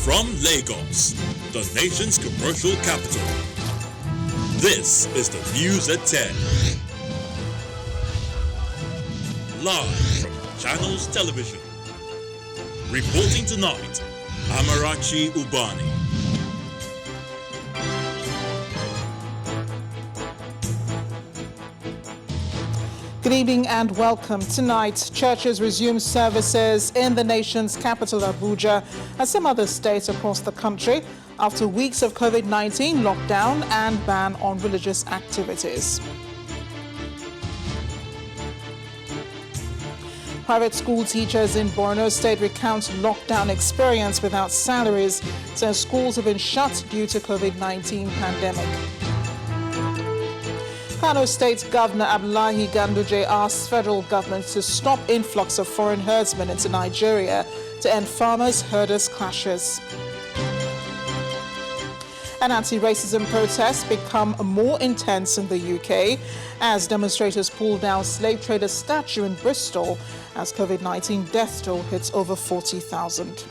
From Lagos, the nation's commercial capital, this is the News at 10. Live from Channels Television. Reporting tonight, Almajiri Ubani. Good evening and welcome. Tonight, churches resume services in the nation's capital, Abuja, and some other states across the country after weeks of COVID-19 lockdown and ban on religious activities. Private school teachers in Borno State recount lockdown experience without salaries since schools have been shut due to COVID-19 pandemic. Kano State Governor Abdullahi Ganduje asked federal government to stop influx of foreign herdsmen into Nigeria to end farmers-herders clashes. And anti-racism protests become more intense in the UK as demonstrators pull down slave trader statue in Bristol as COVID-19 death toll hits over 40,000.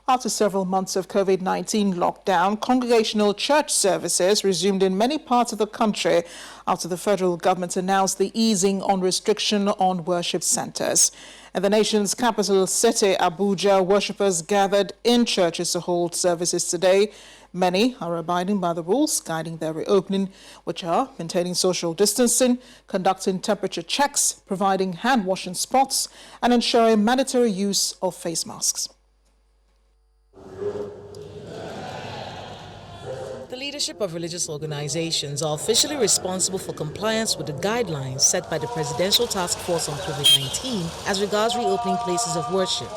After several months of COVID-19 lockdown, congregational church services resumed in many parts of the country after the federal government announced the easing on restriction on worship centers. In the nation's capital city, Abuja, worshippers gathered in churches to hold services today. Many are abiding by the rules guiding their reopening, which are maintaining social distancing, conducting temperature checks, providing hand-washing spots, and ensuring mandatory use of face masks. The leadership of religious organizations are officially responsible for compliance with the guidelines set by the Presidential Task Force on COVID-19 as regards reopening places of worship.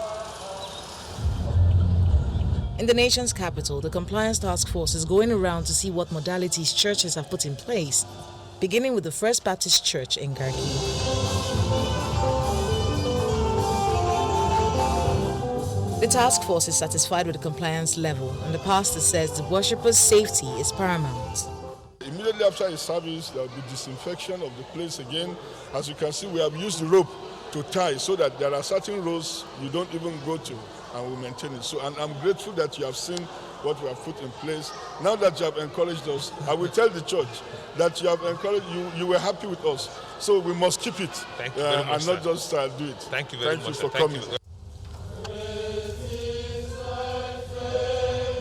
In the nation's capital, the Compliance Task Force is going around to see what modalities churches have put in place, beginning with the First Baptist Church in Garki. The task force is satisfied with the compliance level, and the pastor says the worshippers' safety is paramount. Immediately after a service, there will be disinfection of the place again. As you can see, we have used the rope to tie so that there are certain rows you don't even go to, and we maintain it. So, and I'm grateful that you have seen what we have put in place. Now that you have encouraged us, I will tell the church that you have encouraged, you were happy with us. So we must keep it. Thank you very much, and not sir. just do it. Thank you very much. Thank you for coming.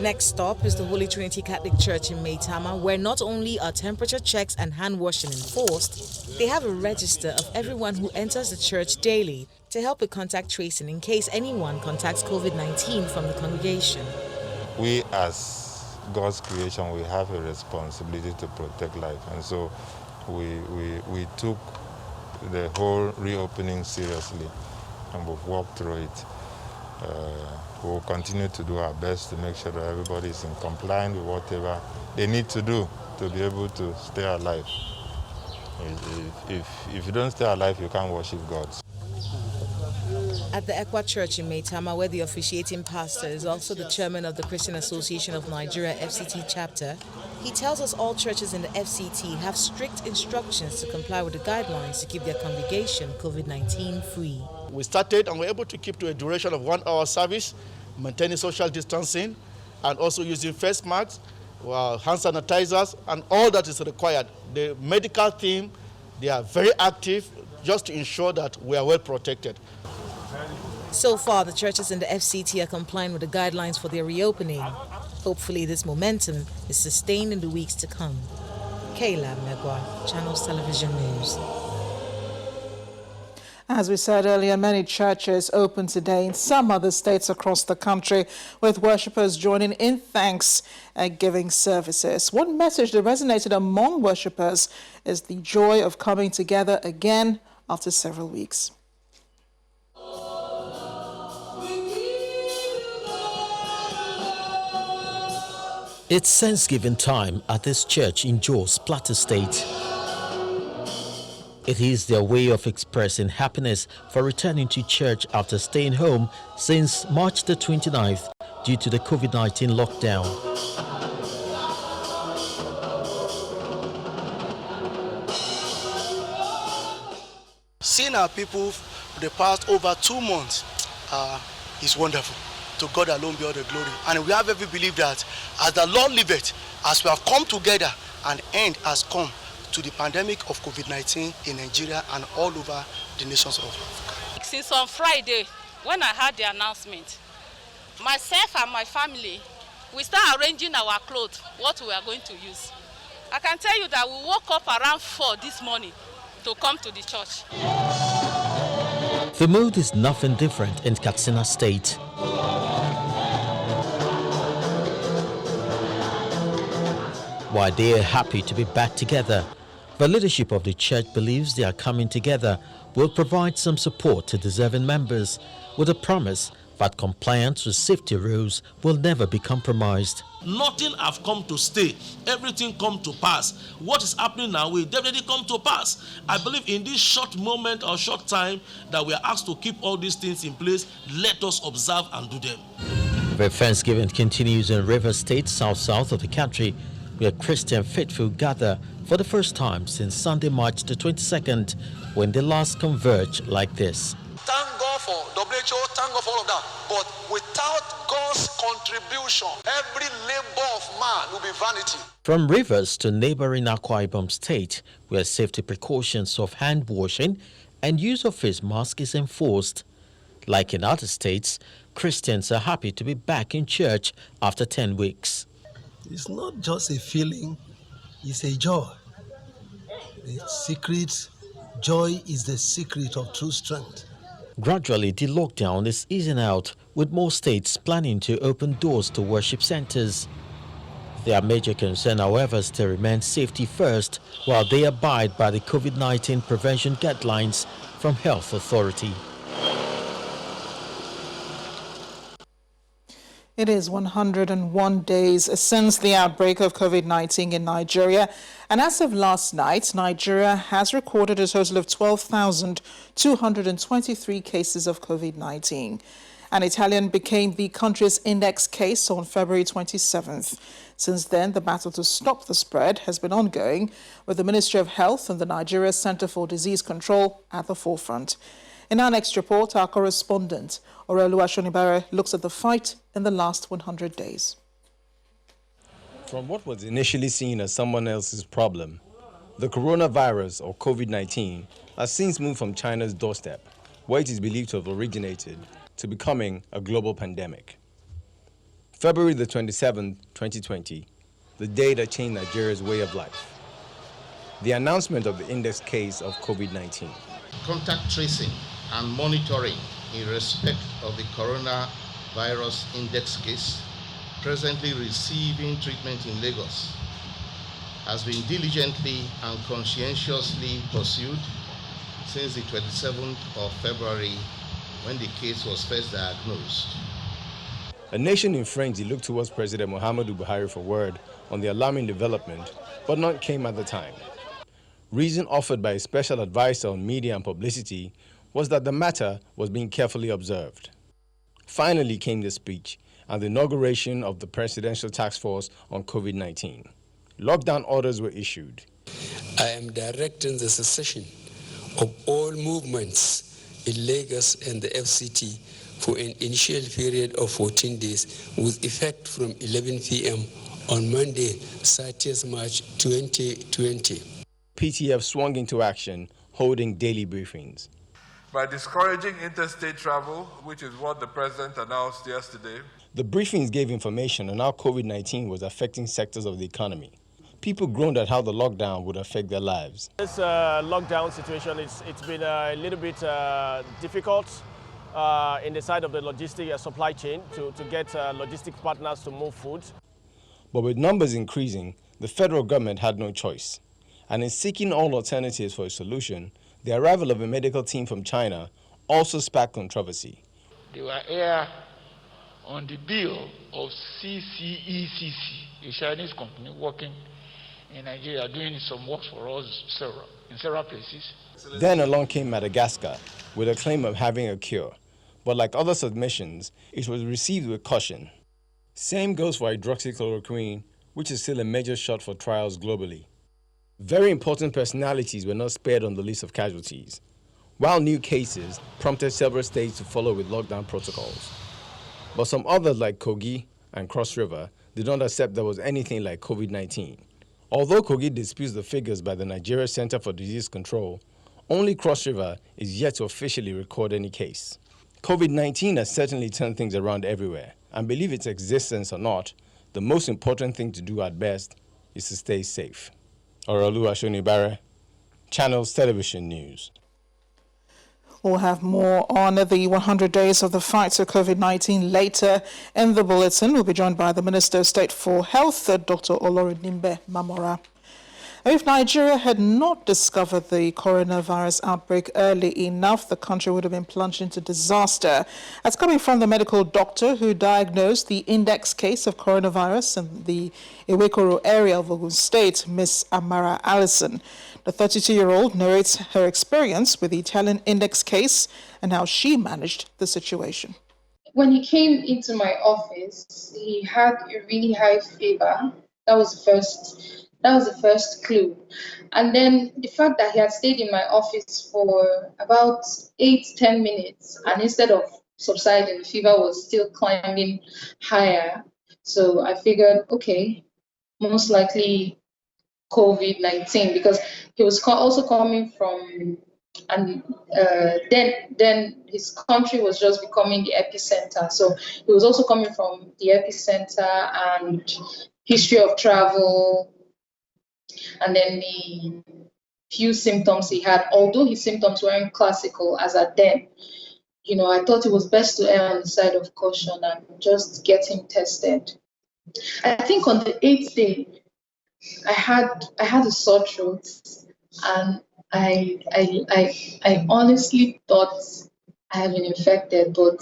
Next stop is the Holy Trinity Catholic Church in Maitama, where not only are temperature checks and hand washing enforced, they have a register of everyone who enters the church daily to help with contact tracing in case anyone contacts COVID-19 from the congregation. We as God's creation, we have a responsibility to protect life, and so we took the whole reopening seriously, and we've walked through it. We'll continue to do our best to make sure that everybody is in compliance with whatever they need to do to be able to stay alive. If you don't stay alive, you can't worship God. At the Ekwa Church in Maitama, where the officiating pastor is also the chairman of the Christian Association of Nigeria FCT chapter, he tells us all churches in the FCT have strict instructions to comply with the guidelines to keep their congregation COVID-19 free. We started and were able to keep to a duration of 1 hour service, maintaining social distancing, and also using face masks, hand sanitizers, and all that is required. The medical team, they are very active just to ensure that we are well protected. So far, the churches in the FCT are complying with the guidelines for their reopening. Hopefully, this momentum is sustained in the weeks to come. Kayla Megwa, Channels Television News. As we said earlier, many churches open today in some other states across the country, with worshippers joining in thanks and giving services. One message that resonated among worshippers is the joy of coming together again after several weeks. It's Thanksgiving time at this church in Jos, Plateau State. It is their way of expressing happiness for returning to church after staying home since March the 29th, due to the COVID-19 lockdown. Seeing our people for the past over 2 months is wonderful. To God alone be all the glory. And we have every belief that as the Lord liveth, as we have come together, an end has come to the pandemic of COVID-19 in Nigeria and all over the nations of Africa. Since on Friday, when I heard the announcement, myself and my family, we start arranging our clothes, what we are going to use. I can tell you that we woke up around 4 this morning to come to the church. The mood is nothing different in Katsina State. While they are happy to be back together, the leadership of the church believes their coming together will provide some support to deserving members, with a promise that compliance with safety rules will never be compromised. Nothing have come to stay. Everything come to pass. What is happening now will definitely come to pass. I believe in this short moment or short time that we are asked to keep all these things in place, let us observe and do them. The Thanksgiving continues in Rivers State, south of the country, where Christian faithful gather for the first time since Sunday, March the 22nd, when they last converged like this. Thank God for WHO, thank God for all of that. But without God's contribution, every labor of man will be vanity. From Rivers to neighboring Akwa Ibom State, where safety precautions of hand washing and use of face mask is enforced. Like in other states, Christians are happy to be back in church after 10 weeks. It's not just a feeling, it's a joy. Joy is the secret of true strength. Gradually, the lockdown is easing out, with more states planning to open doors to worship centers. Their major concern, however, still remains safety first, while they abide by the COVID-19 prevention guidelines from Health Authority. It is 101 days since the outbreak of COVID-19 in Nigeria, and as of last night, Nigeria has recorded a total of 12,223 cases of COVID-19. An Italian became the country's index case on February 27th. Since then, the battle to stop the spread has been ongoing, with the Ministry of Health and the Nigeria Center for Disease Control at the forefront. In our next report, our correspondent, Orelu Ashonibare, looks at the fight in the last 100 days. From what was initially seen as someone else's problem, the coronavirus, or COVID-19, has since moved from China's doorstep, where it is believed to have originated, to becoming a global pandemic. February the 27th, 2020, the day that changed Nigeria's way of life. The announcement of the index case of COVID-19. Contact tracing and monitoring in respect of the coronavirus index case presently receiving treatment in Lagos has been diligently and conscientiously pursued since the 27th of February, when the case was first diagnosed. A nation in frenzy looked towards President Muhammadu Buhari for word on the alarming development, but none came at the time. Reason offered by a special advisor on media and publicity was that the matter was being carefully observed. Finally came the speech and the inauguration of the Presidential Task Force on COVID-19. Lockdown orders were issued. I am directing the cessation of all movements in Lagos and the FCT for an initial period of 14 days with effect from 11 p.m. on Monday, 30th March 2020. PTF swung into action, holding daily briefings. By discouraging interstate travel, which is what the President announced yesterday. The briefings gave information on how COVID-19 was affecting sectors of the economy. People groaned at how the lockdown would affect their lives. This lockdown situation, it's been a little bit difficult in the side of the logistic supply chain to get logistic partners to move food. But with numbers increasing, the federal government had no choice. And in seeking all alternatives for a solution, the arrival of a medical team from China also sparked controversy. They were here on the deal of CCECC, a Chinese company working in Nigeria, doing some work for us in several places. Then along came Madagascar with a claim of having a cure. But like other submissions, it was received with caution. Same goes for hydroxychloroquine, which is still a major shot for trials globally. Very important personalities were not spared on the list of casualties, while new cases prompted several states to follow with lockdown protocols. But some others like Kogi and Cross River did not accept there was anything like COVID-19. Although Kogi disputes the figures by the Nigeria Center for Disease Control, only Cross River is yet to officially record any case. COVID-19 has certainly turned things around everywhere, and believe its existence or not, the most important thing to do at best is to stay safe. Oralu Ashonibare, Channels Television News. We'll have more on the 100 days of the fight to COVID-19 later in the bulletin. We'll be joined by the Minister of State for Health, Dr. Olorinimbe Mamora. If Nigeria had not discovered the coronavirus outbreak early enough, the country would have been plunged into disaster. That's coming from the medical doctor who diagnosed the index case of coronavirus in the Iwekoro area of Ogun State, Ms. Amara Allison. The 32-year-old narrates her experience with the Italian index case and how she managed the situation. When he came into my office, he had a really high fever. That was the first clue. And then the fact that he had stayed in my office for about 8-10 minutes, and instead of subsiding, the fever was still climbing higher. So I figured, okay, most likely COVID-19, because he was also coming from, and then his country was just becoming the epicenter. So he was also coming from the epicenter and history of travel, and then the few symptoms he had, although his symptoms weren't classical as at then. I thought it was best to err on the side of caution and just get him tested. I think on the 8th day, I had a sore throat, and I honestly thought I had been infected, but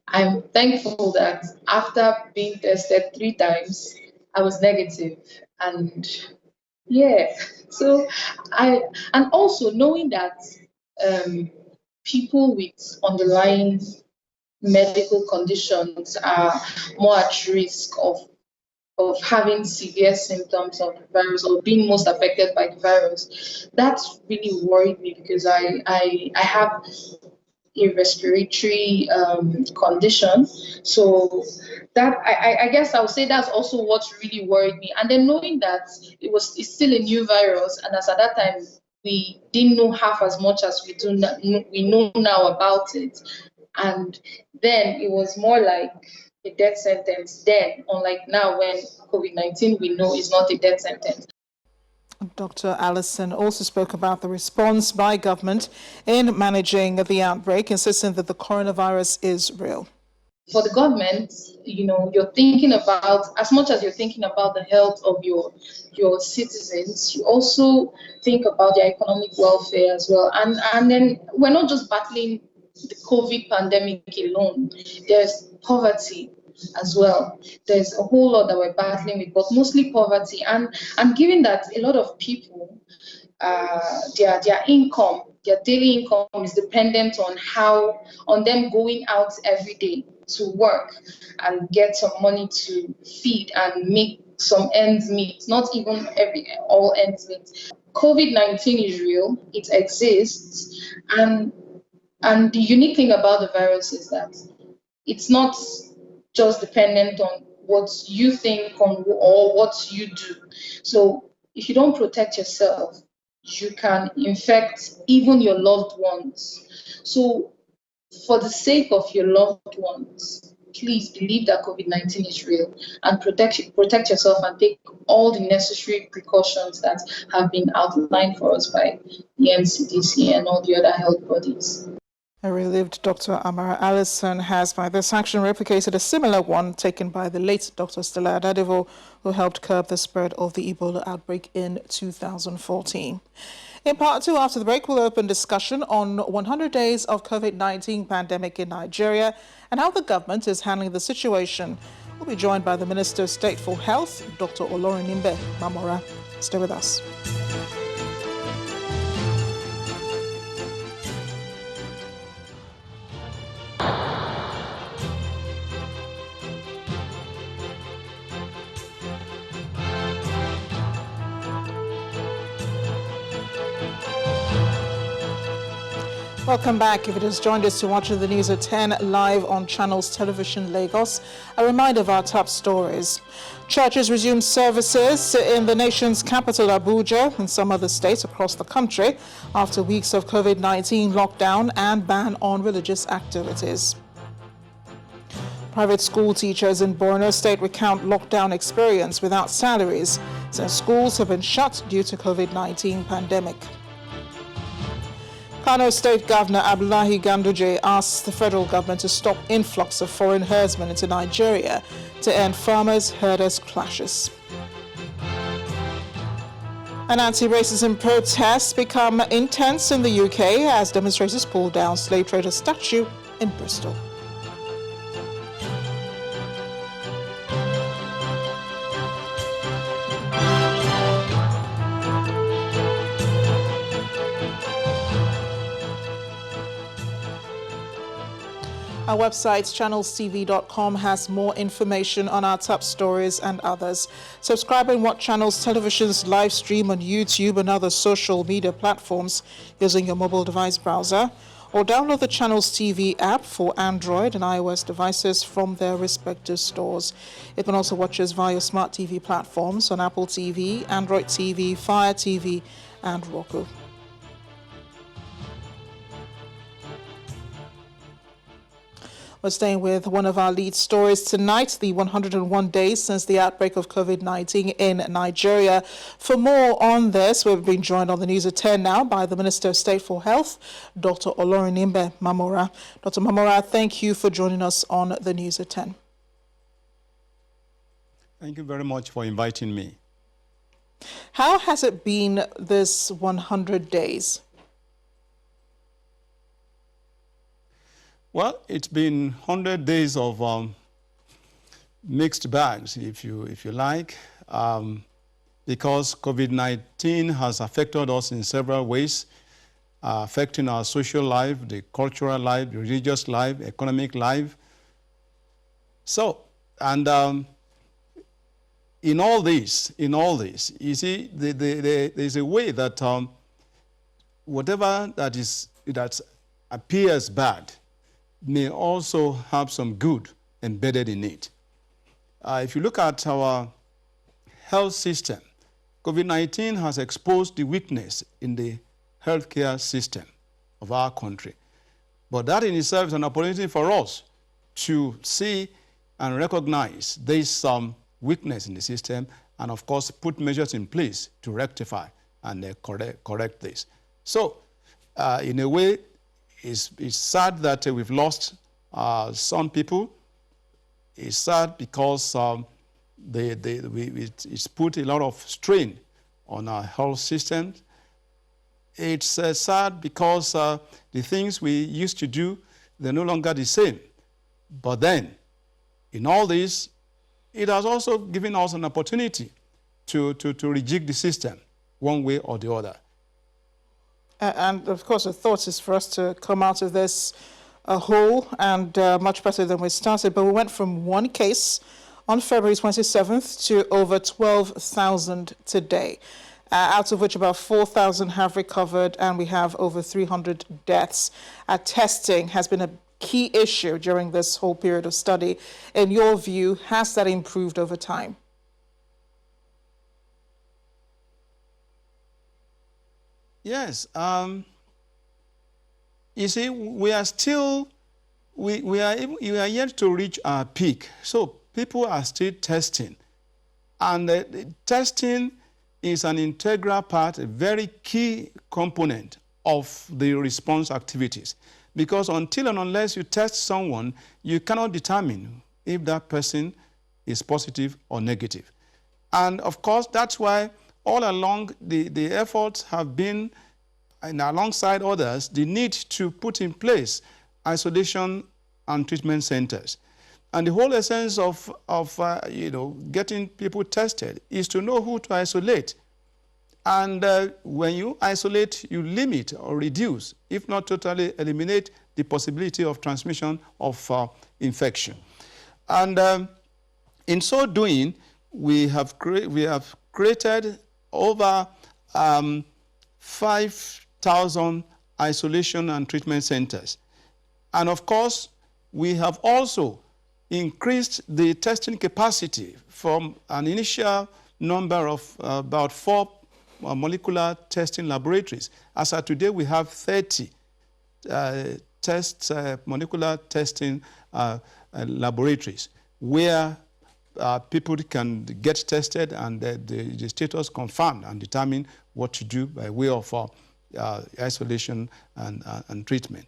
I'm thankful that after being tested 3 times, I was negative. And yeah, so and also knowing that people with underlying medical conditions are more at risk of having severe symptoms of the virus or being most affected by the virus. That's really worried me, because I have a respiratory condition. So that I guess I would say that's also what really worried me. And then knowing that it's still a new virus, and as at that time we didn't know half as much as we know now about it. And then it was more like a death sentence then, unlike now when COVID-19 we know is not a death sentence. Dr. Allison also spoke about the response by government in managing the outbreak, insisting that the coronavirus is real. For the government, you're thinking about, as much as you're thinking about the health of your citizens, you also think about their economic welfare as well. And then we're not just battling the COVID pandemic alone. There's poverty as well. There's a whole lot that we're battling with, but mostly poverty. And given that a lot of people, their income, their daily income is dependent on them going out every day to work and get some money to feed and make some ends meet, not even all ends meet. COVID-19 is real, it exists, and the unique thing about the virus is that it's not just dependent on what you think or what you do. So if you don't protect yourself, you can infect even your loved ones. So for the sake of your loved ones, please believe that COVID-19 is real and protect yourself and take all the necessary precautions that have been outlined for us by the NCDC and all the other health bodies. A relieved Dr. Amara Allison has, by this action, replicated a similar one taken by the late Dr. Stella Adadivo, who helped curb the spread of the Ebola outbreak in 2014. In part 2, after the break, we'll open discussion on 100 days of COVID-19 pandemic in Nigeria and how the government is handling the situation. We'll be joined by the Minister of State for Health, Dr. Olorinimbe Mamora. Stay with us. Welcome back. If it has joined us to watch the news at 10 live on Channels Television Lagos, a reminder of our top stories. Churches resume services in the nation's capital Abuja and some other states across the country after weeks of COVID-19 lockdown and ban on religious activities. Private school teachers in Borno State recount lockdown experience without salaries since schools have been shut due to COVID-19 pandemic. Kano State Governor Abdullahi Ganduje asks the federal government to stop influx of foreign herdsmen into Nigeria to end farmers-herders clashes. And anti-racism protests become intense in the UK as demonstrators pull down slave trader statue in Bristol. Our website, channelstv.com, has more information on our top stories and others. Subscribe and watch Channels Television's live stream on YouTube and other social media platforms using your mobile device browser, or download the Channels TV app for Android and iOS devices from their respective stores. You can also watch us via smart TV platforms on Apple TV, Android TV, Fire TV, and Roku. We're staying with one of our lead stories tonight, the 101 days since the outbreak of COVID-19 in Nigeria. For more on this, we've been joined on the news at 10 now by the Minister of State for Health, Dr. Olorinimbe Mamora. Dr. Mamora, thank you for joining us on the news at 10. Thank you very much for inviting me. How has it been this 100 days? Well, it's been 100 days of mixed bags, if you like, because COVID-19 has affected us in several ways, affecting our social life, the cultural life, the religious life, economic life. So, and in all this, you see, there's a way that whatever that appears bad may also have some good embedded in it. If you look at our health system, COVID-19 has exposed the weakness in the healthcare system of our country. But that in itself is an opportunity for us to see and recognize this weakness in the system and, of course, put measures in place to rectify and correct this. So, in a way, it's sad that we've lost some people. It's sad because it's put a lot of strain on our health system. It's sad because the things we used to do, they're no longer the same. But then, in all this, it has also given us an opportunity to rejig the system one way or the other. And of course, the thought is for us to come out of this whole and much better than we started. But we went from one case on February 27th to over 12,000 today, out of which about 4,000 have recovered, and we have over 300 deaths. Testing has been a key issue during this whole period of study. In your view, has that improved over time? Yes. You see, we are still, we are yet to reach our peak. So people are still testing. And testing is an integral part, a very key component of the response activities. Because until and unless you test someone, you cannot determine if that person is positive or negative. And of course, that's why all along, the efforts have been, and alongside others, the need to put in place isolation and treatment centers. And the whole essence of getting people tested is to know who to isolate. And when you isolate, you limit or reduce, if not totally eliminate, the possibility of transmission of infection. And in so doing, we have created over 5,000 isolation and treatment centers. And of course, we have also increased the testing capacity from an initial number of about 4 molecular testing laboratories. As of today, we have 30 molecular testing laboratories where people can get tested and the status confirmed and determine what to do by way of isolation and treatment.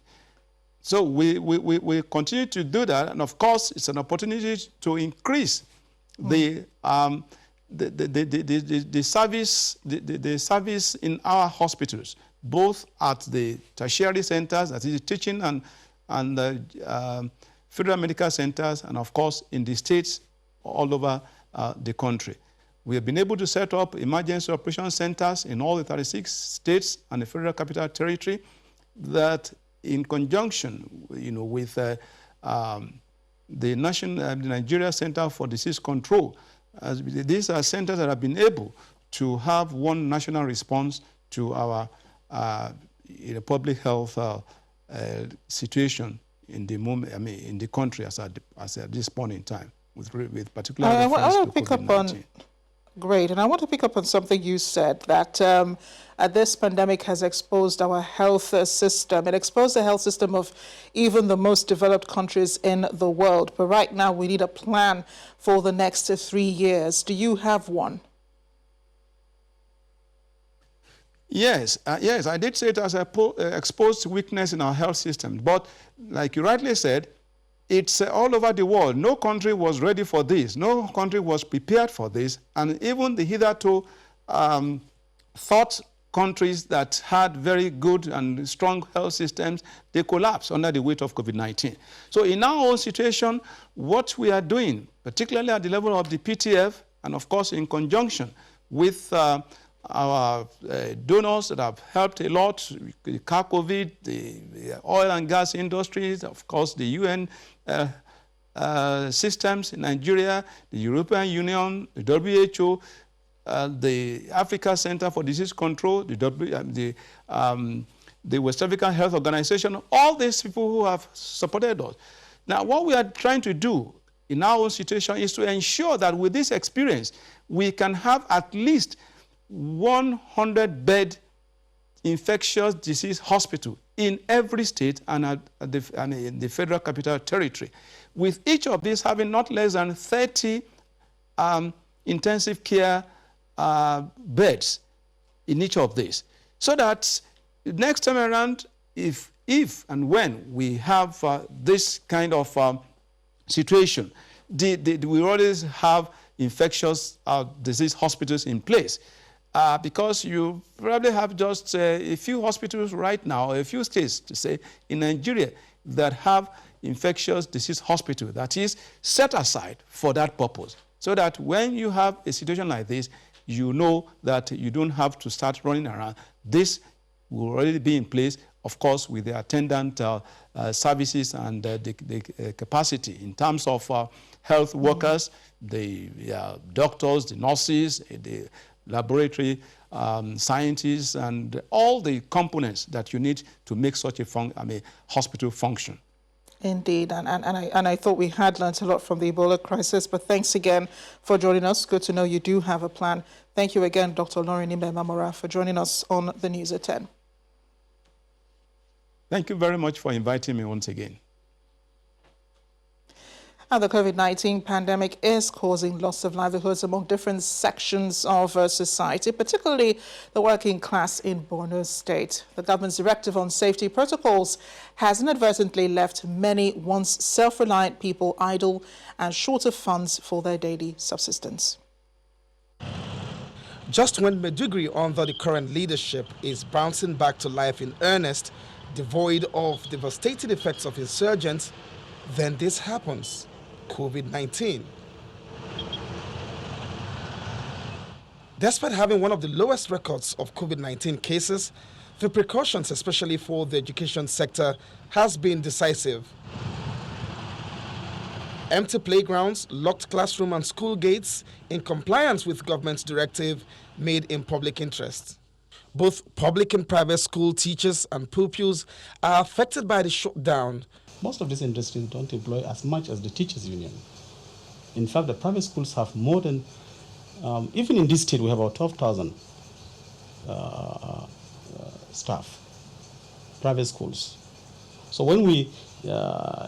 So we continue to do that, and of course, it's an opportunity to increase the service in our hospitals, both at the tertiary centers, that is teaching and federal medical centers, and of course in the states all over the country. We have been able to set up emergency operation centers in all the 36 states and the Federal Capital Territory that, in conjunction, with the Nigeria Center for Disease Control, these are centers that have been able to have one national response to our public health situation in the moment, in the country as at this point in time, with particular reference to COVID-19. Great, and I want to pick up on something you said, that this pandemic has exposed our health system. It exposed the health system of even the most developed countries in the world. But right now, we need a plan for the next 3 years. Do you have one? Yes, yes, I did say it as an exposed weakness in our health system. But like you rightly said, it's all over the world. No country was ready for this. No country was prepared for this. And even the hitherto thought countries that had very good and strong health systems, they collapsed under the weight of COVID-19. So in our own situation, what we are doing, particularly at the level of the PTF, and of course in conjunction with our donors that have helped a lot, the COVID, the oil and gas industries, of course the UN systems in Nigeria, the European Union, the WHO, the Africa Center for Disease Control, the West African Health Organization, all these people who have supported us. Now, what we are trying to do in our own situation is to ensure that with this experience, we can have at least 100-bed infectious disease hospital in every state and in the Federal Capital Territory, with each of these having not less than 30 intensive care beds in each of these, so that next time around, if and when we have this kind of situation, we always have infectious disease hospitals in place. Because you probably have just a few hospitals right now, a few states, to say, in Nigeria that have infectious disease hospital that is set aside for that purpose. So that when you have a situation like this, you know that you don't have to start running around. This will already be in place, of course, with the attendant services and the capacity in terms of health workers, the doctors, the nurses, the laboratory scientists, and all the components that you need to make such a hospital function. Indeed, and I thought we had learned a lot from the Ebola crisis, but thanks again for joining us. Good to know you do have a plan. Thank you again, Dr. Lauren Imbe-Mamora, for joining us on the News at 10. Thank you very much for inviting me once again. And the COVID-19 pandemic is causing loss of livelihoods among different sections of society, particularly the working class in Borno State. The government's directive on safety protocols has inadvertently left many once self-reliant people idle and short of funds for their daily subsistence. Just when Maiduguri, under the current leadership, is bouncing back to life in earnest, devoid of devastating effects of insurgents, then this happens. COVID-19. Despite having one of the lowest records of COVID-19 cases, the precautions, especially for the education sector, has been decisive. Empty playgrounds, locked classroom and school gates, in compliance with government's directive made in public interest. Both public and private school teachers and pupils are affected by the shutdown. Most of these industries don't employ as much as the teachers' union. In fact, the private schools have more than, even in this state, we have about 12,000 staff, private schools. So when we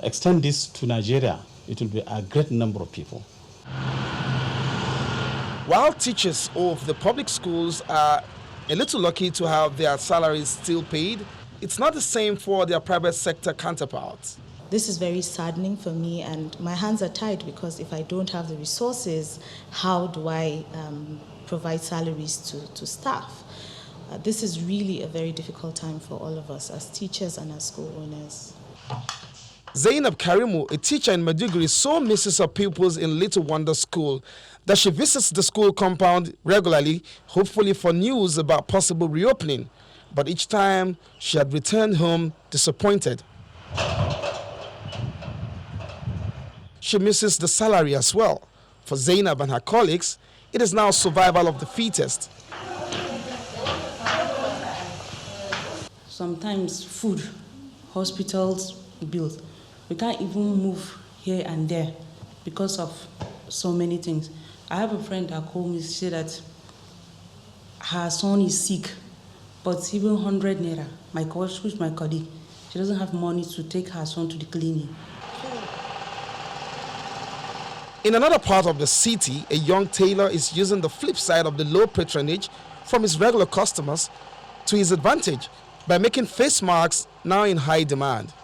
extend this to Nigeria, it will be a great number of people. While teachers of the public schools are a little lucky to have their salaries still paid, it's not the same for their private sector counterparts. This is very saddening for me, and my hands are tied because if I don't have the resources, how do I provide salaries to staff? This is really a very difficult time for all of us as teachers and as school owners. Zainab Karimu, a teacher in Maiduguri, so misses her pupils in Little Wonder School that she visits the school compound regularly, hopefully for news about possible reopening. But each time she had returned home disappointed. She misses the salary as well. For Zainab and her colleagues, it is now survival of the fittest. Sometimes food, hospitals, bills. We can't even move here and there because of so many things. I have a friend that called me to say that her son is sick, but even 100 naira, my colleague, she doesn't have money to take her son to the clinic. In another part of the city, a young tailor is using the flip side of the low patronage from his regular customers to his advantage by making face masks now in high demand.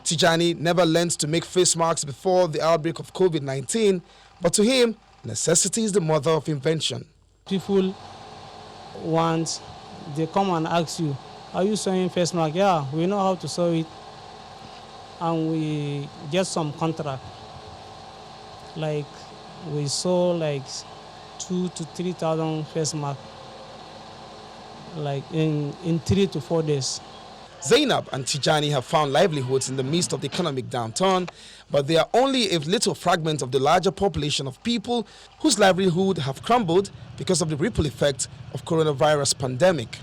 Tijani never learned to make face masks before the outbreak of COVID-19, but to him, necessity is the mother of invention. People they come and ask you, are you sewing face mask? Yeah, we know how to sew it, and we get some contract. Like we sew like 2,000 to 3,000 face masks, like in 3 to 4 days. Zainab and Tijani have found livelihoods in the midst of the economic downturn, but they are only a little fragment of the larger population of people whose livelihood have crumbled because of the ripple effect of coronavirus pandemic.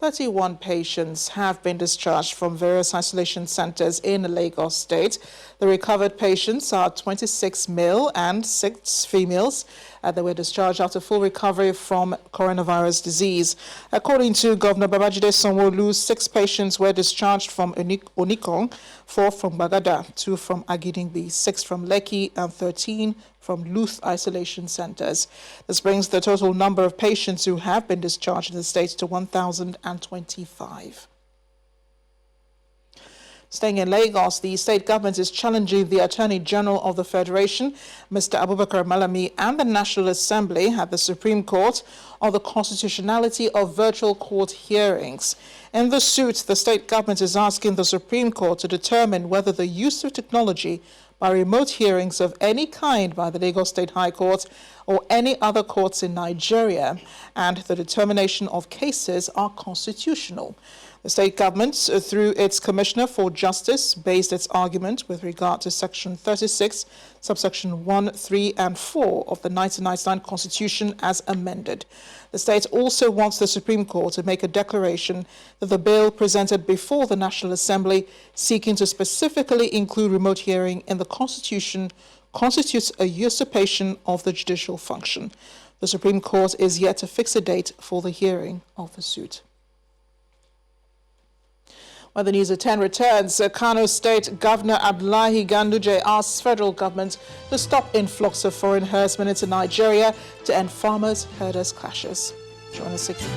31 patients have been discharged from various isolation centers in Lagos State. The recovered patients are 26 male and 6 females. They were discharged after full recovery from coronavirus disease. According to Governor Babajide Sanwo-Olu, 6 patients were discharged from Onikong, 4 from Bagada, 2 from Agidingbi, 6 from Lekki, and 13 from Luth isolation centers. This brings the total number of patients who have been discharged in the state to 1,025. Staying in Lagos, the state government is challenging the Attorney General of the Federation, Mr. Abubakar Malami, and the National Assembly at the Supreme Court on the constitutionality of virtual court hearings. In the suit, the state government is asking the Supreme Court to determine whether the use of technology by remote hearings of any kind by the Lagos State High Court or any other courts in Nigeria and the determination of cases are constitutional. The state government, through its Commissioner for Justice, based its argument with regard to Section 36, subsection 1, 3, and 4 of the 1999 Constitution as amended. The state also wants the Supreme Court to make a declaration that the bill presented before the National Assembly, seeking to specifically include remote hearing in the Constitution, constitutes a usurpation of the judicial function. The Supreme Court is yet to fix a date for the hearing of the suit. When the News at 10 returns, Kano State Governor Abdullahi Ganduje asks federal government to stop influx of foreign herdsmen into Nigeria to end farmers-herders clashes. Join us again.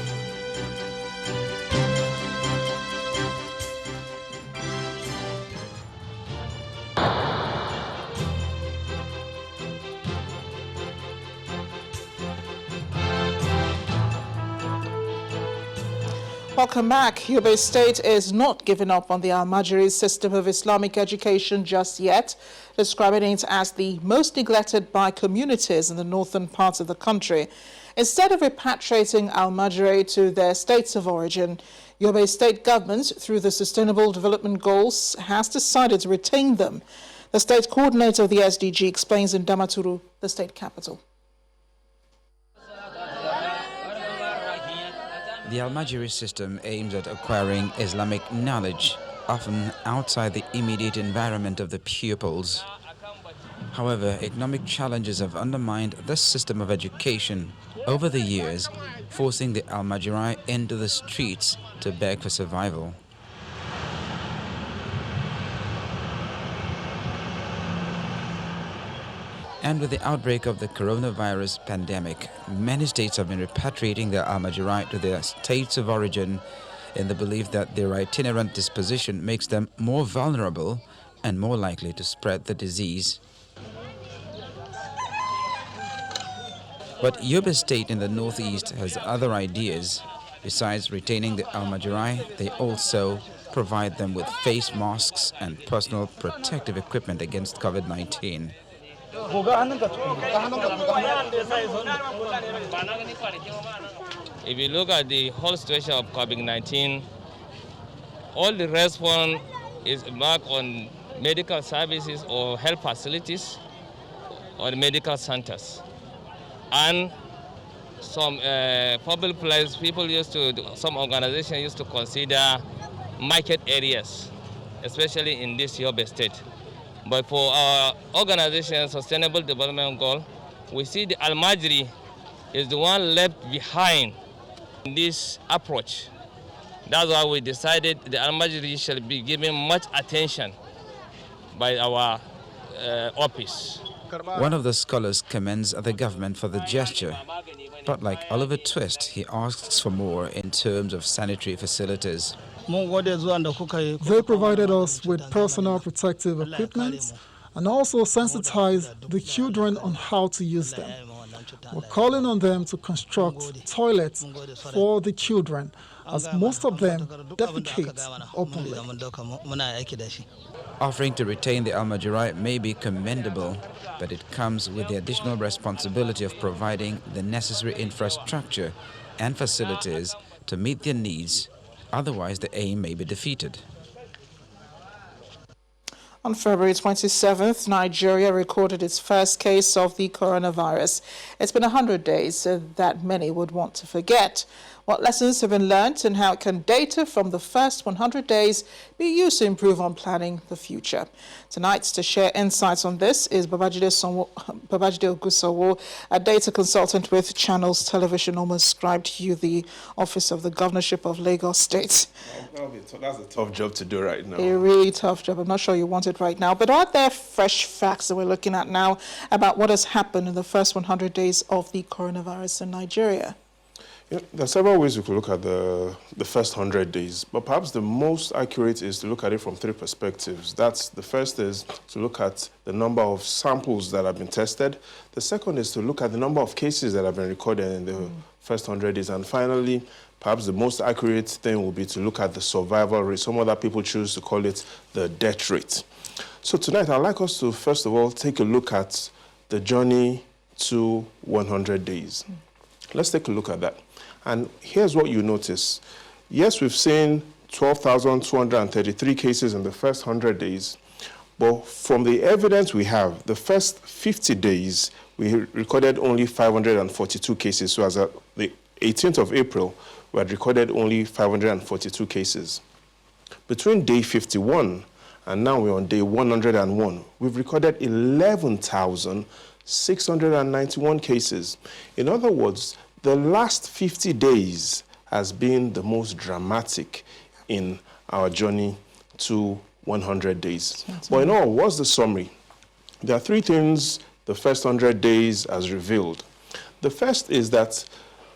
Welcome back. Yobe State is not giving up on the Almajiri system of Islamic education just yet, describing it as the most neglected by communities in the northern parts of the country. Instead of repatriating Almajiri to their states of origin, Yobe State government, through the Sustainable Development Goals, has decided to retain them. The state coordinator of the SDG explains in Damaturu, the state capital. The Almajiri system aims at acquiring Islamic knowledge, often outside the immediate environment of the pupils. However, economic challenges have undermined this system of education over the years, forcing the Almajiri into the streets to beg for survival. And with the outbreak of the coronavirus pandemic, many states have been repatriating their Almajiri to their states of origin in the belief that their itinerant disposition makes them more vulnerable and more likely to spread the disease. But Yobe State in the northeast has other ideas. Besides retaining the Almajiri, they also provide them with face masks and personal protective equipment against COVID-19. If you look at the whole situation of COVID-19, all the response is back on medical services or health facilities or medical centers. And some public places, some organizations used to consider market areas, especially in this Yobe State. But for our organization, Sustainable Development Goal, we see the Almajiri is the one left behind in this approach. That's why we decided the Almajiri shall be given much attention by our office. One of the scholars commends the government for the gesture, but like Oliver Twist, he asks for more in terms of sanitary facilities. They provided us with personal protective equipment and also sensitized the children on how to use them. We're calling on them to construct toilets for the children, as most of them defecate openly. Offering to retain the Almajiri may be commendable, but it comes with the additional responsibility of providing the necessary infrastructure and facilities to meet their needs. Otherwise, the aim may be defeated. On February 27th, Nigeria recorded its first case of the coronavirus. It's been 100 days that many would want to forget. What lessons have been learnt and how can data from the first 100 days be used to improve on planning the future? Tonight, to share insights on this is Babajide Ogusowo, a data consultant with Channels Television, almost ascribed to the Office of the Governorship of Lagos State. That's a tough job to do right now. A really tough job. I'm not sure you want it right now. But are there fresh facts that we're looking at now about what has happened in the first 100 days of the coronavirus in Nigeria? Yeah, there are several ways we could look at the first 100 days, but perhaps the most accurate is to look at it from three perspectives. The first is to look at the number of samples that have been tested. The second is to look at the number of cases that have been recorded in the first 100 days. And finally, perhaps the most accurate thing will be to look at the survival rate. Some other people choose to call it the death rate. So tonight, I'd like us to, first of all, take a look at the journey to 100 days. Let's take a look at that. And here's what you notice. Yes, we've seen 12,233 cases in the first 100 days, but from the evidence we have, the first 50 days, we recorded only 542 cases. So as of the 18th of April, we had recorded only 542 cases. Between day 51 and now we're on day 101, we've recorded 11,691 cases. In other words, the last 50 days has been the most dramatic in our journey to 100 days. But in all, what's the summary? There are three things the first 100 days has revealed. The first is that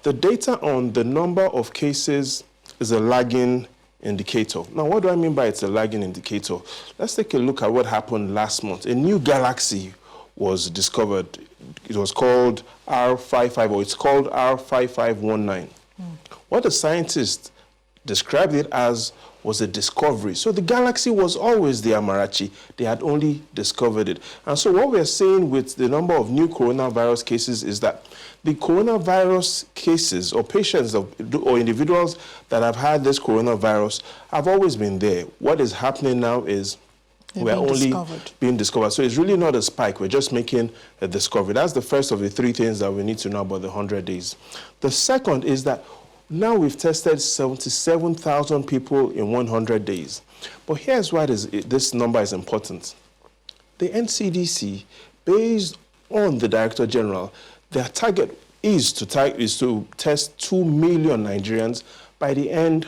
the data on the number of cases is a lagging indicator. Now, what do I mean by it's a lagging indicator? Let's take a look at what happened last month. A new galaxy was discovered. It was called R55, or it's called R5519. What the scientists described it as was a discovery. So the galaxy was always the Amarachi. They had only discovered it. And so what we're seeing with the number of new coronavirus cases is that the coronavirus cases or patients or individuals that have had this coronavirus have always been there. What is happening now is we're only being discovered. So it's really not a spike. We're just making a discovery. That's the first of the three things that we need to know about the 100 days. The second is that Now we've tested 77,000 people in 100 days. But here's why this number is important. The NCDC, based on the Director General, their target is to test 2 million Nigerians by the end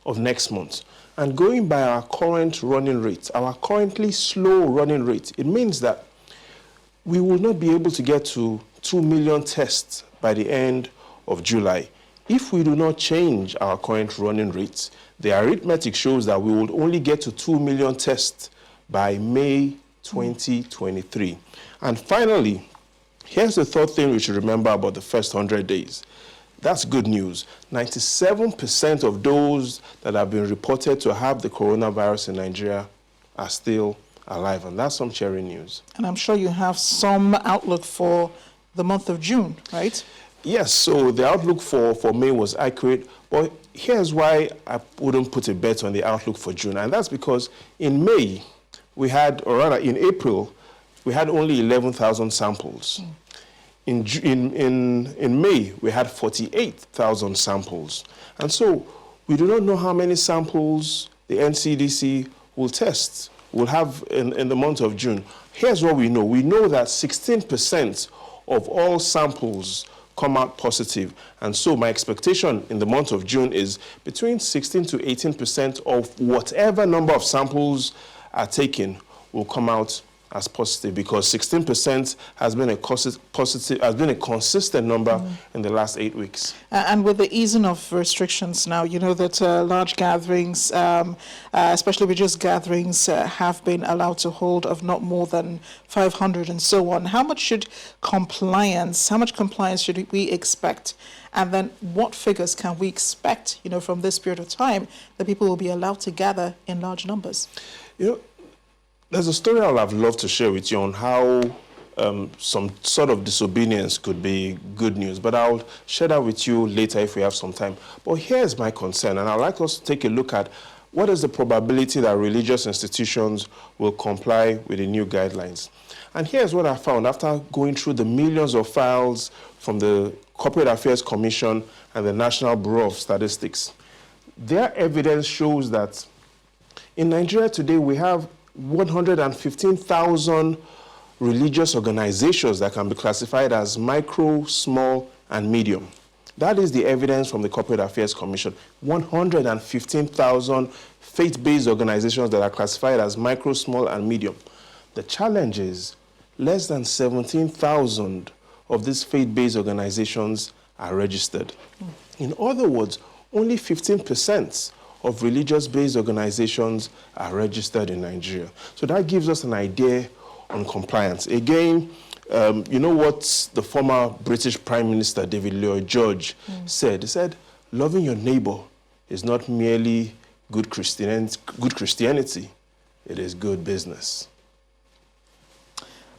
of next month. And going by our current running rate, our currently slow running rate, it means that we will not be able to get to 2 million tests by the end of July. If we do not change our current running rates, the arithmetic shows that we will only get to 2 million tests by May 2023. And finally, here's the third thing we should remember about the first 100 days. That's good news. 97% of those that have been reported to have the coronavirus in Nigeria are still alive, and that's some cheering news. And I'm sure you have some outlook for the month of June, right? Yes, so the outlook for May was accurate, but here's why I wouldn't put a bet on the outlook for June, and that's because in May, we had, or rather in April, we had only 11,000 samples. In May, we had 48,000 samples. And so we do not know how many samples the NCDC will test, will have in the month of June. Here's what we know. We know that 16% of all samples come out positive. And so my expectation in the month of June is between 16 to 18% of whatever number of samples are taken will come out as positive, because 16% has been a consistent number in the last 8 weeks. And with the easing of restrictions now, you know that large gatherings, especially religious gatherings, have been allowed to hold of not more than 500 and so on. How much compliance should we expect? And then what figures can we expect, from this period of time that people will be allowed to gather in large numbers? There's a story I would have loved to share with you on how some sort of disobedience could be good news, but I'll share that with you later if we have some time. But here's my concern, and I'd like us to take a look at what is the probability that religious institutions will comply with the new guidelines. And here's what I found after going through the millions of files from the Corporate Affairs Commission and the National Bureau of Statistics. Their evidence shows that in Nigeria today we have 115,000 religious organizations that can be classified as micro, small, and medium. That is the evidence from the Corporate Affairs Commission. 115,000 faith-based organizations that are classified as micro, small, and medium. The challenge is less than 17,000 of these faith-based organizations are registered. In other words, only 15% of religious-based organizations are registered in Nigeria. So that gives us an idea on compliance. Again, you know what the former British Prime Minister David Lloyd George said? He said, loving your neighbor is not merely good Christianity, it is good business.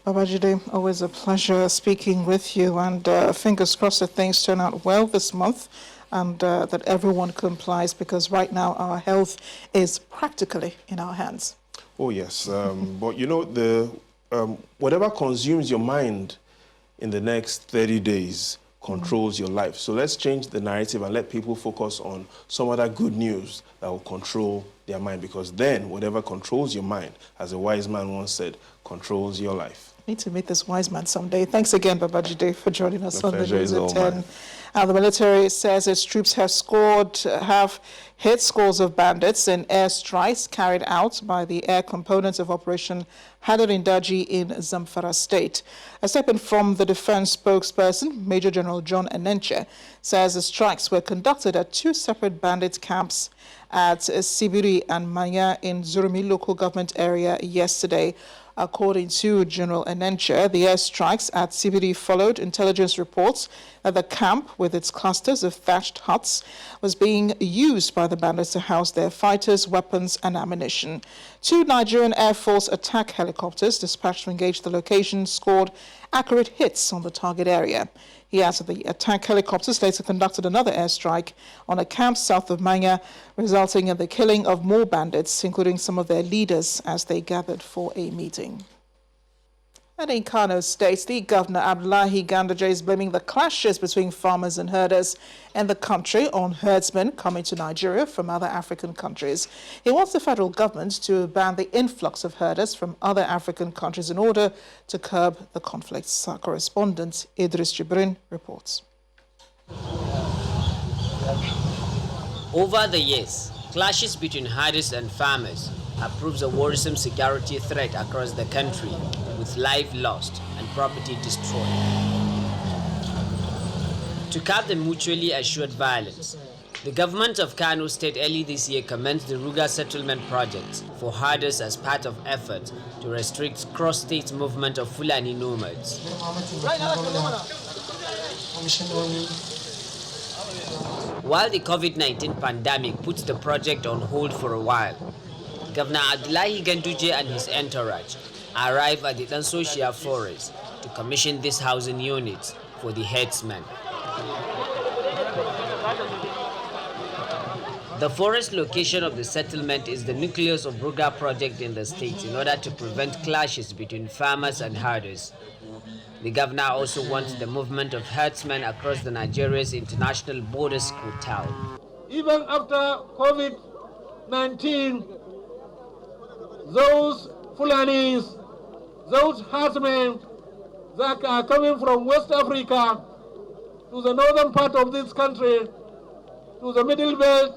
Babajide, always a pleasure speaking with you, and fingers crossed that things turn out well this month, and that everyone complies, because right now our health is practically in our hands. Oh yes, but whatever consumes your mind in the next 30 days controls your life. So let's change the narrative and let people focus on some other good news that will control their mind, because then whatever controls your mind, as a wise man once said, controls your life. Need to meet this wise man someday. Thanks again, Babajide, for joining us on the News at 10. The military says its troops have hit scores of bandits in airstrikes carried out by the air components of Operation Hadarindaji in Zamfara State. A statement from the defense spokesperson, Major General John Enenche, says the strikes were conducted at two separate bandit camps at Sibiri and Manya in Zurmi local government area yesterday. According to General Enenche, the airstrikes at Sibiri followed intelligence reports that the camp, with its clusters of thatched huts, was being used by the bandits to house their fighters, weapons, and ammunition. Two Nigerian Air Force attack helicopters dispatched to engage the location scored accurate hits on the target area. He adds that the attack helicopters later conducted another airstrike on a camp south of Manya, resulting in the killing of more bandits, including some of their leaders, as they gathered for a meeting. And in Kano State, the Governor Abdullahi Ganduje is blaming the clashes between farmers and herders in the country on herdsmen coming to Nigeria from other African countries. He wants the federal government to ban the influx of herders from other African countries in order to curb the conflicts. Our correspondent Idris Jibrin reports. Over the years, clashes between herders and farmers have proved a worrisome security threat across the country, with life lost and property destroyed. To curb the mutually assured violence, the government of Kano State early this year commenced the Ruga settlement project for herders as part of efforts to restrict cross-state movement of Fulani nomads. While the COVID-19 pandemic puts the project on hold for a while, Governor Abdullahi Ganduje and his entourage arrived at the Socio-economic forest to commission these housing units for the herdsmen. The forest location of the settlement is the nucleus of Ruga project in the state in order to prevent clashes between farmers and herders. The governor also wants the movement of herdsmen across the Nigeria's international borders curtailed. Even after COVID-19, those Fulanis, those herdsmen that are coming from West Africa to the northern part of this country, to the Middle Belt,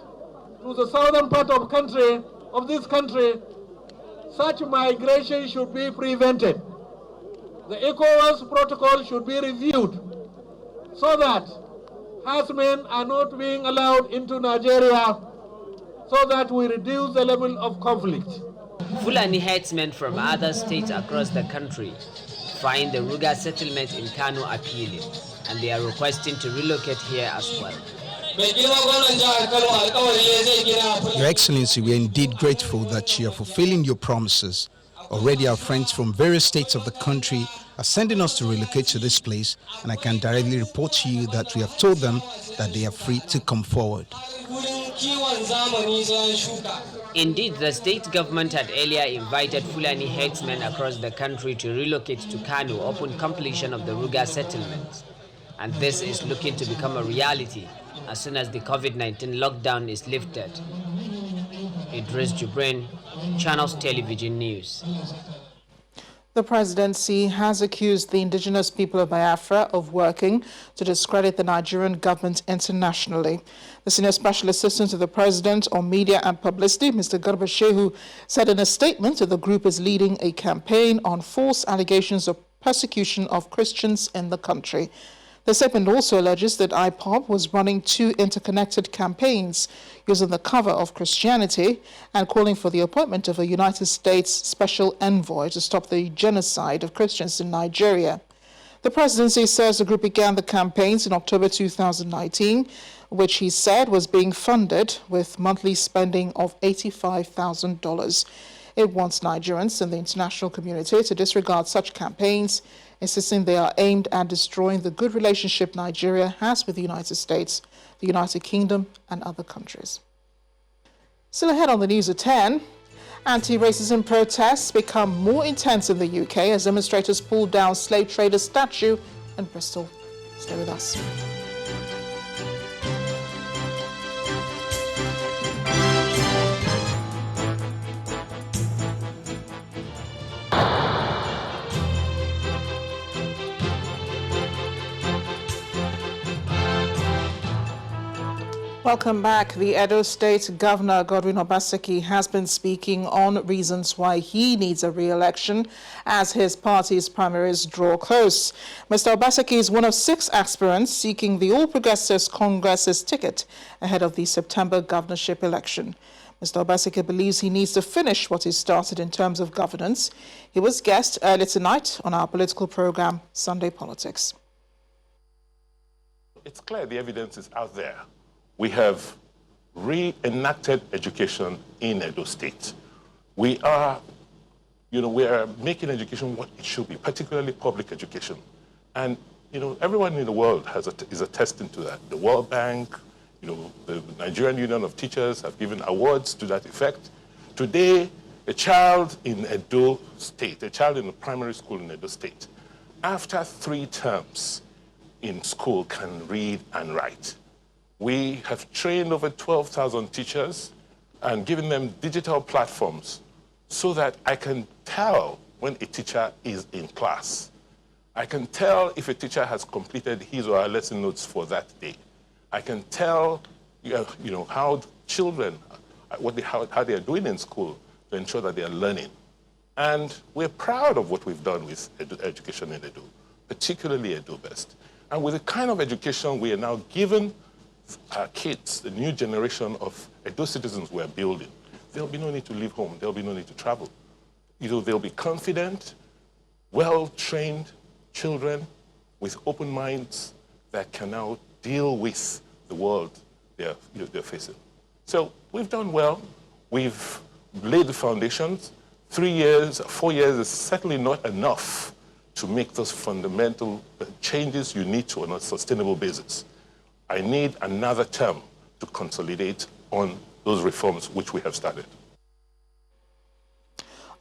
to the southern part of this country, such migration should be prevented. The ECOWAS protocol should be reviewed so that herdsmen are not being allowed into Nigeria, so that we reduce the level of conflict. Fulani herdsmen from other states across the country find the Ruga settlement in Kano appealing, and they are requesting to relocate here as well. Your Excellency, we are indeed grateful that you are fulfilling your promises. Already our friends from various states of the country are sending us to relocate to this place, and I can directly report to you that we have told them that they are free to come forward. Indeed, the state government had earlier invited Fulani herdsmen across the country to relocate to Kano upon completion of the Ruga settlement. And this is looking to become a reality as soon as the COVID-19 lockdown is lifted. Idris Jibrin, Channels Television News. The presidency has accused the indigenous people of Biafra of working to discredit the Nigerian government internationally. The senior special assistant to the president on media and publicity, Mr. Garba Shehu, said in a statement that the group is leading a campaign on false allegations of persecution of Christians in the country. The statement also alleges that IPOB was running two interconnected campaigns using the cover of Christianity and calling for the appointment of a United States special envoy to stop the genocide of Christians in Nigeria. The presidency says the group began the campaigns in October 2019, which he said was being funded with monthly spending of $85,000. It wants Nigerians and the international community to disregard such campaigns, insisting they are aimed at destroying the good relationship Nigeria has with the United States, the United Kingdom, and other countries. Still ahead on the news at 10, anti-racism protests become more intense in the UK as demonstrators pull down slave trader statue in Bristol. Stay with us. Welcome back. The Edo State Governor Godwin Obaseki has been speaking on reasons why he needs a re-election as his party's primaries draw close. Mr. Obaseki is one of 6 aspirants seeking the All Progressives Congress's ticket ahead of the September governorship election. Mr. Obaseki believes he needs to finish what he started in terms of governance. He was guest earlier tonight on our political program, Sunday Politics. It's clear the evidence is out there. We have reenacted education in Edo State. We are making education what it should be, particularly public education. And, everyone in the world is attesting to that. The World Bank, the Nigerian Union of Teachers have given awards to that effect. Today, A child in Edo State, a child in a primary school in Edo State, after 3 terms in school can read and write. We have trained over 12,000 teachers and given them digital platforms so that I can tell when a teacher is in class. I can tell if a teacher has completed his or her lesson notes for that day. I can tell how children, how they are doing in school to ensure that they are learning. And we're proud of what we've done with education in Edo, particularly Edo Best. And with the kind of education we are now giving our kids, the new generation of Edo citizens we're building, there'll be no need to leave home, there'll be no need to travel. They'll be confident, well-trained children with open minds that can now deal with the world they're facing. So we've done well. We've laid the foundations. 3 years, 4 years is certainly not enough to make those fundamental changes you need to on a sustainable basis. I need another term to consolidate on those reforms which we have started.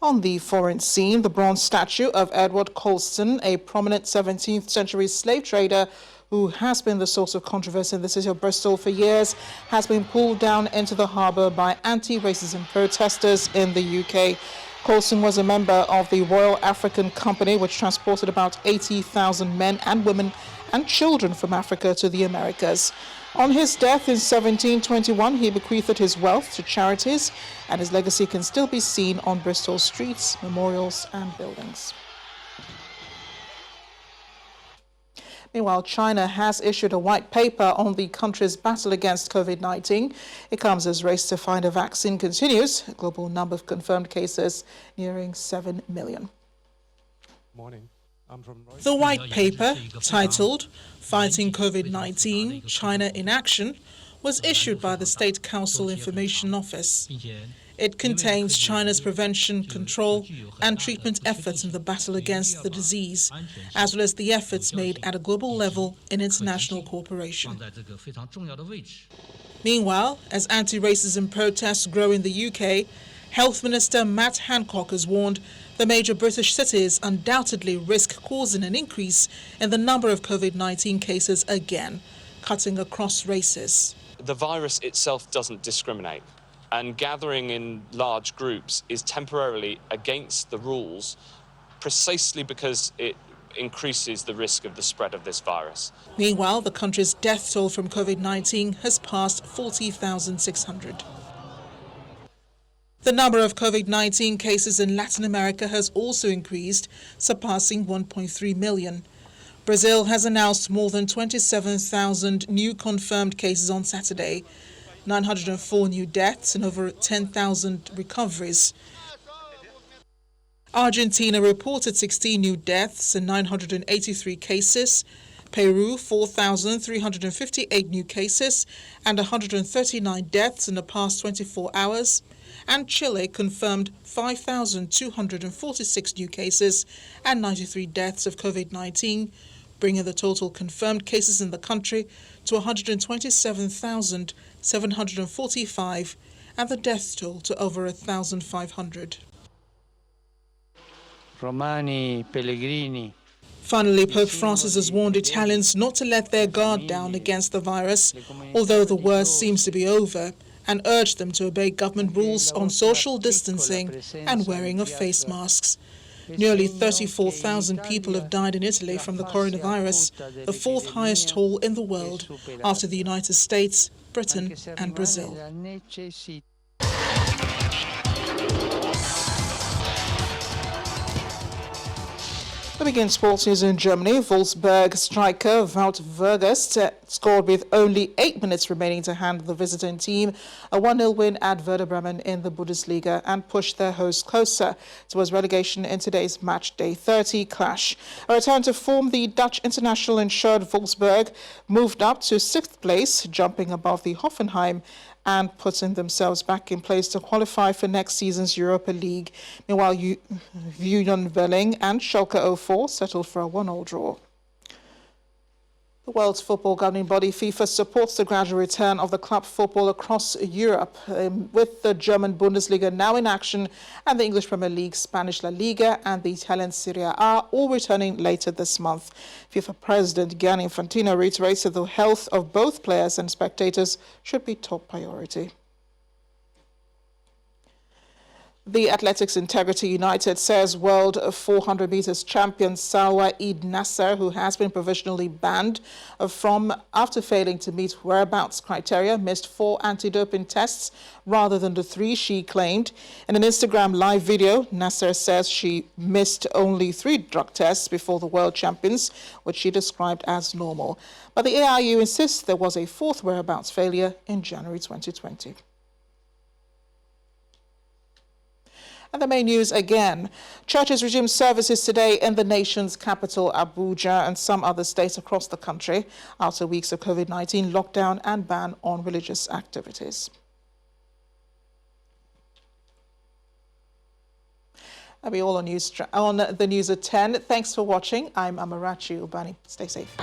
On the foreign scene, the bronze statue of Edward Colston, a prominent 17th century slave trader who has been the source of controversy in the city of Bristol for years, has been pulled down into the harbour by anti-racism protesters in the UK. Colston was a member of the Royal African Company, which transported about 80,000 men and women and children from Africa to the Americas. On his death in 1721, he bequeathed his wealth to charities, and his legacy can still be seen on Bristol streets, memorials and buildings. Meanwhile, China has issued a white paper on the country's battle against COVID-19. It comes as race to find a vaccine continues. A global number of confirmed cases nearing 7 million. Morning. The white paper, titled Fighting COVID-19, China in Action, was issued by the State Council Information Office. It contains China's prevention, control and treatment efforts in the battle against the disease, as well as the efforts made at a global level in international cooperation. Meanwhile, as anti-racism protests grow in the UK, Health Minister Matt Hancock has warned the major British cities undoubtedly risk causing an increase in the number of COVID-19 cases again, cutting across races. The virus itself doesn't discriminate, and gathering in large groups is temporarily against the rules precisely because it increases the risk of the spread of this virus. Meanwhile, the country's death toll from COVID-19 has passed 40,600. The number of COVID-19 cases in Latin America has also increased, surpassing 1.3 million. Brazil has announced more than 27,000 new confirmed cases on Saturday, 904 new deaths and over 10,000 recoveries. Argentina reported 16 new deaths and 983 cases. Peru, 4,358 new cases and 139 deaths in the past 24 hours. And Chile confirmed 5,246 new cases and 93 deaths of COVID-19, bringing the total confirmed cases in the country to 127,745 and the death toll to over 1,500. Romani, Pellegrini. Finally, Pope Francis has warned Italians not to let their guard down against the virus, although the worst seems to be over, and urged them to obey government rules on social distancing and wearing of face masks. Nearly 34,000 people have died in Italy from the coronavirus, the fourth highest toll in the world after the United States, Britain and Brazil. We begin sports news in Germany. Wolfsburg striker Wout Weghorst scored with only 8 minutes remaining to hand the visiting team a 1-0 win at Werder Bremen in the Bundesliga and pushed their hosts closer towards relegation in today's match day 30 clash. A return to form, the Dutch international ensured Wolfsburg moved up to 6th place, jumping above the Hoffenheim and putting themselves back in place to qualify for next season's Europa League. Meanwhile, Union Berlin and Schalke 04 settled for a 1-1 draw. The World Football Governing Body FIFA supports the gradual return of the club football across Europe, with the German Bundesliga now in action and the English Premier League, Spanish La Liga and the Italian Serie A all returning later this month. FIFA President Gianni Infantino reiterates that the health of both players and spectators should be top priority. The Athletics Integrity United says World 400 meters champion Salwa Eid Nasser, who has been provisionally banned after failing to meet whereabouts criteria, missed 4 anti-doping tests rather than the 3 she claimed. In an Instagram live video, Nasser says she missed only 3 drug tests before the World Champions, which she described as normal. But the AIU insists there was a 4th whereabouts failure in January 2020. And the main news again. Churches resume services today in the nation's capital, Abuja, and some other states across the country after weeks of COVID-19 lockdown and ban on religious activities. That'll be all on the news at 10. Thanks for watching. I'm Amarachi Ubani. Stay safe.